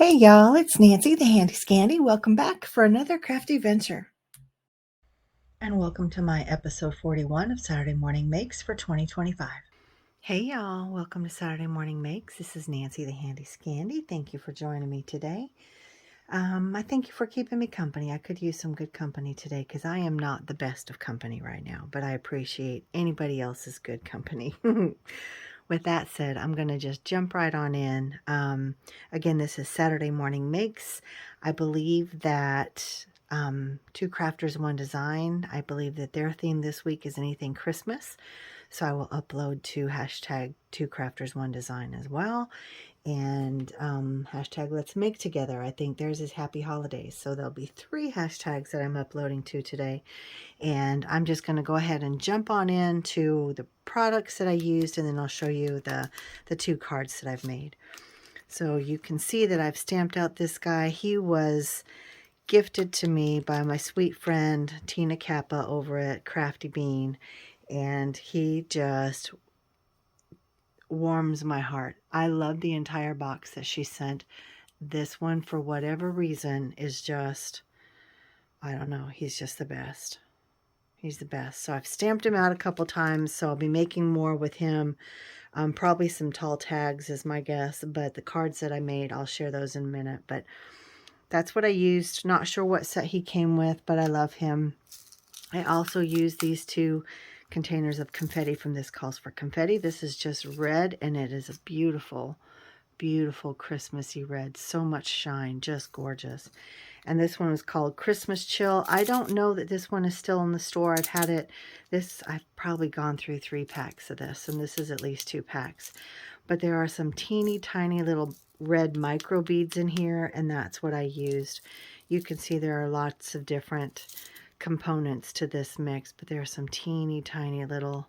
Hey y'all, it's Nancy the Handy Scandy. Welcome back for another crafty venture. And welcome to my episode 41 of Saturday Morning Makes for 2025. Hey y'all, welcome to Saturday Morning Makes. This is Nancy the Handy Scandy. Thank you for joining me today. I thank you for keeping me company. I could use some good company today because I am not the best of company right now, but I appreciate anybody else's good company. With that said, I'm going to just jump right on in. Again, this is Saturday Morning Makes. I believe that Two Crafters, One Design, I believe that their theme this week is anything Christmas. So I will upload to hashtag Two Crafters, One Design as well. And hashtag Let's Make Together. I think theirs is Happy Holidays. So there'll be 3 hashtags that I'm uploading to today. And I'm just going to go ahead and jump on into the products that I used, and then I'll show you the 2 cards that I've made. So you can see that I've stamped out this guy. He was gifted to me by my sweet friend Tina Kappa over at Crafty Bean, and he just warms my heart. I love the entire box that she sent. This one, for whatever reason, is just, I don't know, he's just the best. He's the best. So I've stamped him out a couple times, so I'll be making more with him. Probably some tall tags is my guess, but the cards that I made, I'll share those in a minute. But that's what I used. Not sure what set he came with, but I love him. I also used these 2 containers of confetti from This Calls for Confetti. This is just red, and it is a beautiful, beautiful Christmassy red. So much shine, just gorgeous. And this one was called Christmas Chill. I don't know that this one is still in the store. I've had it, I've probably gone through 3 packs of this, and this is at least 2 packs. But there are some teeny tiny little red micro beads in here, and that's what I used. You can see there are lots of different components to this mix, but there are some teeny tiny little,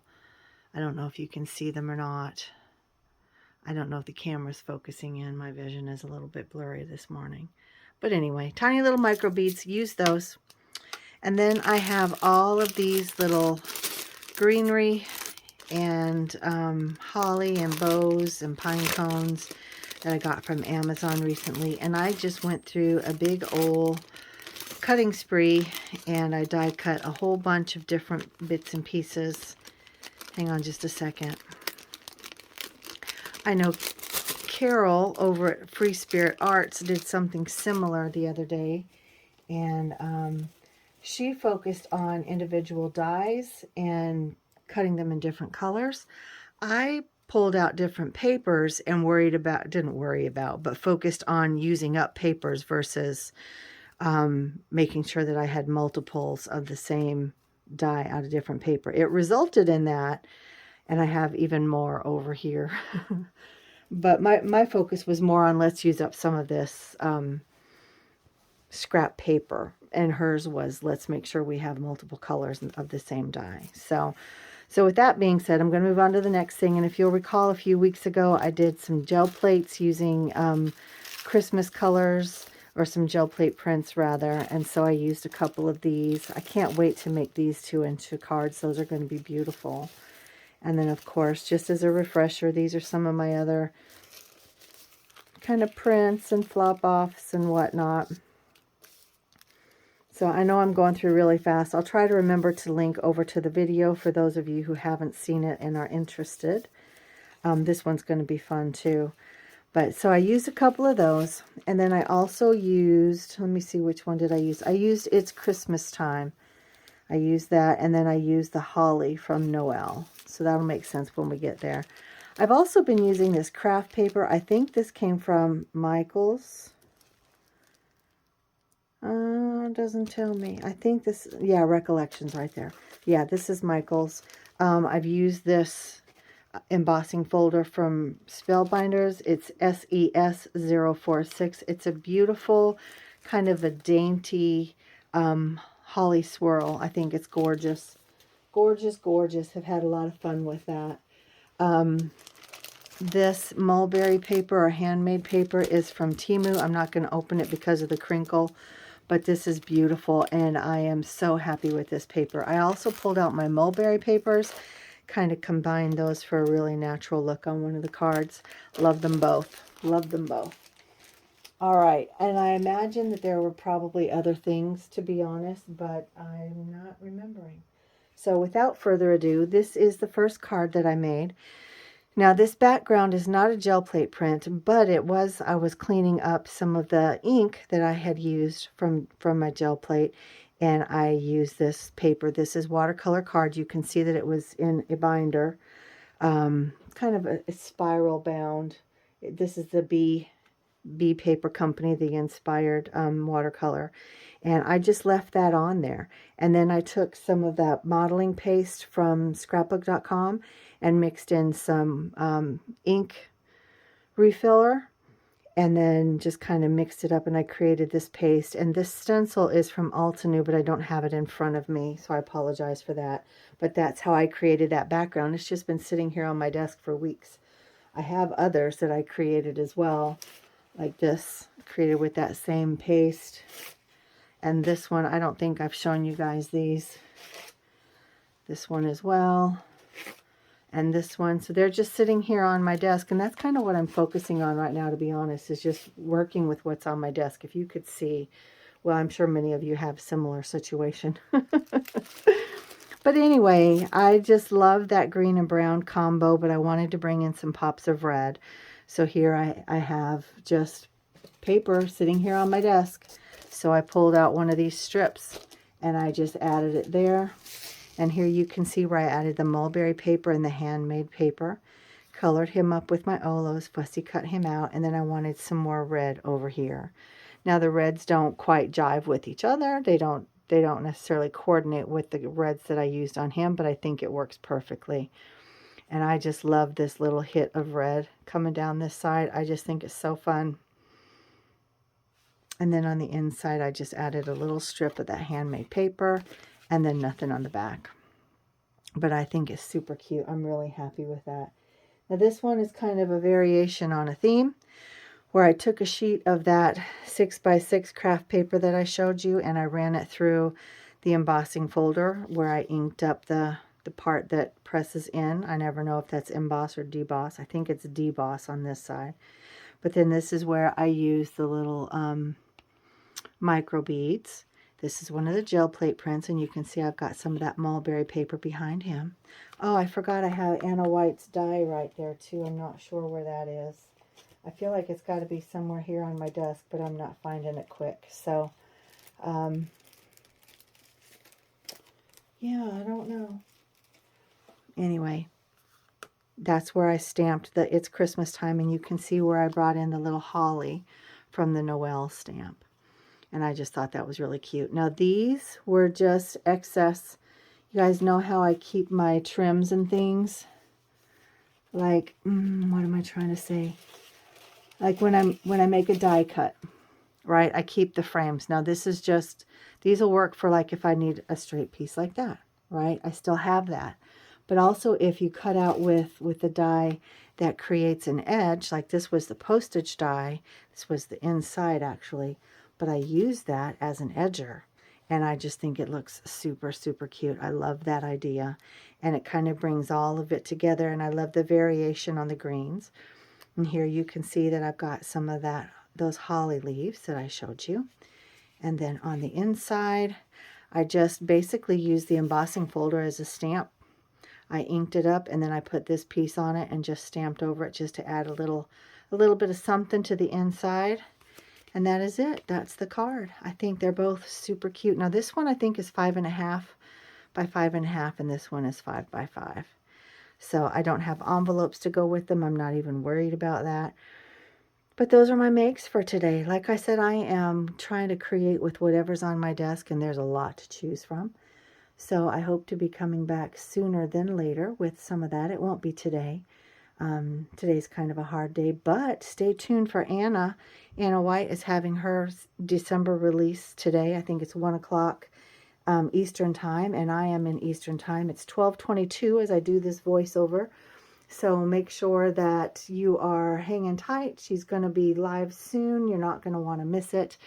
I don't know if you can see them or not. I don't know if the camera's focusing in. My vision is a little bit blurry this morning. But anyway, tiny little micro beads, use those. And then I have all of these little greenery and holly and bows and pine cones that I got from Amazon recently. And I just went through a big old cutting spree, and I die cut a whole bunch of different bits and pieces. Hang on just a second. I know Carol over at Free Spirit Arts did something similar the other day, and she focused on individual dies and cutting them in different colors. I pulled out different papers and but focused on using up papers versus making sure that I had multiples of the same die out of different paper. It resulted in that, and I have even more over here. But my focus was more on let's use up some of this scrap paper, and hers was let's make sure we have multiple colors of the same die. So with that being said, I'm going to move on to the next thing. And if you'll recall, a few weeks ago I did some gel plates using Christmas colors, or some gel plate prints rather, and so I used a couple of these. I can't wait to make these 2-inch cards. Those are going to be beautiful. And then, of course, just as a refresher, these are some of my other kind of prints and flop-offs and whatnot. So I know I'm going through really fast. I'll try to remember to link over to the video for those of you who haven't seen it and are interested. This one's going to be fun too. But so I used a couple of those, and then I also used, let me see, which one did I use? I used It's Christmas Time. I used that, and then I used the holly from Noel. So that'll make sense when we get there. I've also been using this craft paper. I think this came from Michael's. Doesn't tell me. I think this, yeah, Recollections right there. Yeah, this is Michael's. I've used this embossing folder from Spellbinders. It's SES046. It's a beautiful, kind of a dainty holly swirl. I think it's gorgeous. Gorgeous, gorgeous. Have had a lot of fun with that. This mulberry paper or handmade paper is from Temu. I'm not going to open it because of the crinkle, but this is beautiful, and I am so happy with this paper. I also pulled out my mulberry papers, kind of combined those for a really natural look on one of the cards. Love them both. Love them both. All right, and I imagine that there were probably other things, to be honest, but I'm not remembering. So without further ado, this is the first card that I made. Now this background is not a gel plate print, but I was cleaning up some of the ink that I had used from my gel plate, and I used this paper. This is watercolor card. You can see that it was in a binder, kind of a spiral bound. This is the B Paper Company, the inspired watercolor. And I just left that on there. And then I took some of that modeling paste from scrapbook.com and mixed in some ink refiller, and then just kind of mixed it up, and I created this paste. And this stencil is from Altenew, but I don't have it in front of me, so I apologize for that. But that's how I created that background. It's just been sitting here on my desk for weeks. I have others that I created as well, like this, created with that same paste. And this one, I don't think I've shown you guys these. This one as well. And this one. So they're just sitting here on my desk. And that's kind of what I'm focusing on right now, to be honest, is just working with what's on my desk. If you could see, well, I'm sure many of you have similar situation. But anyway, I just love that green and brown combo, but I wanted to bring in some pops of red. So here I have just paper sitting here on my desk. So I pulled out one of these strips and I just added it there. And here you can see where I added the mulberry paper and the handmade paper. Colored him up with my Olos, fussy cut him out, and then I wanted some more red over here. Now the reds don't quite jive with each other. They don't necessarily coordinate with the reds that I used on him, but I think it works perfectly. And I just love this little hit of red coming down this side. I just think it's so fun. And then on the inside, I just added a little strip of that handmade paper and then nothing on the back. But I think it's super cute. I'm really happy with that. Now this one is kind of a variation on a theme, where I took a sheet of that 6x6 craft paper that I showed you, and I ran it through the embossing folder where I inked up the part that presses in. I never know if that's emboss or deboss. I think it's deboss on this side. But then this is where I use the little micro beads. This is one of the gel plate prints, and you can see I've got some of that mulberry paper behind him. Oh, I forgot I have Anna White's die right there too. I'm not sure where that is. I feel like it's got to be somewhere here on my desk, but I'm not finding it quick. So, yeah, I don't know. Anyway, that's where I stamped the It's Christmas Time, and you can see where I brought in the little holly from the Noel stamp. And I just thought that was really cute. Now these were just excess. You guys know how I keep my trims and things? Like, what am I trying to say? Like when I make a die cut, right? I keep the frames. Now this is just, these will work for like if I need a straight piece like that, right? I still have that. But also if you cut out with the die that creates an edge, like this was the postage die. This was the inside actually. But I use that as an edger, and I just think it looks super, super cute. I love that idea, and it kind of brings all of it together, and I love the variation on the greens. And here you can see that I've got some of those holly leaves that I showed you. And then on the inside, I just basically used the embossing folder as a stamp. I inked it up, and then I put this piece on it and just stamped over it just to add a little bit of something to the inside. And that is it. That's the card. I think they're both super cute. Now this one I think is 5.5 by 5.5, and this one is 5 by 5. So I don't have envelopes to go with them. I'm not even worried about that. But those are my makes for today. Like I said, I am trying to create with whatever's on my desk, and there's a lot to choose from. So I hope to be coming back sooner than later with some of that. It won't be today. Today's kind of a hard day, but stay tuned for Anna. Anna White is having her December release today. I think it's 1 o'clock Eastern time, and I am in Eastern time. It's 12:22 as I do this voiceover. So make sure that you are hanging tight. She's going to be live soon. You're not going to want to miss it.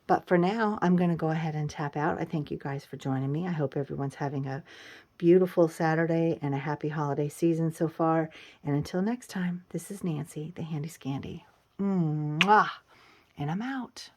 But for now, I'm going to go ahead and tap out. I thank you guys for joining me. I hope everyone's having a beautiful Saturday and a happy holiday season so far. And until next time, this is Nancy, the Handy Scandy. Mwah! and I'm out.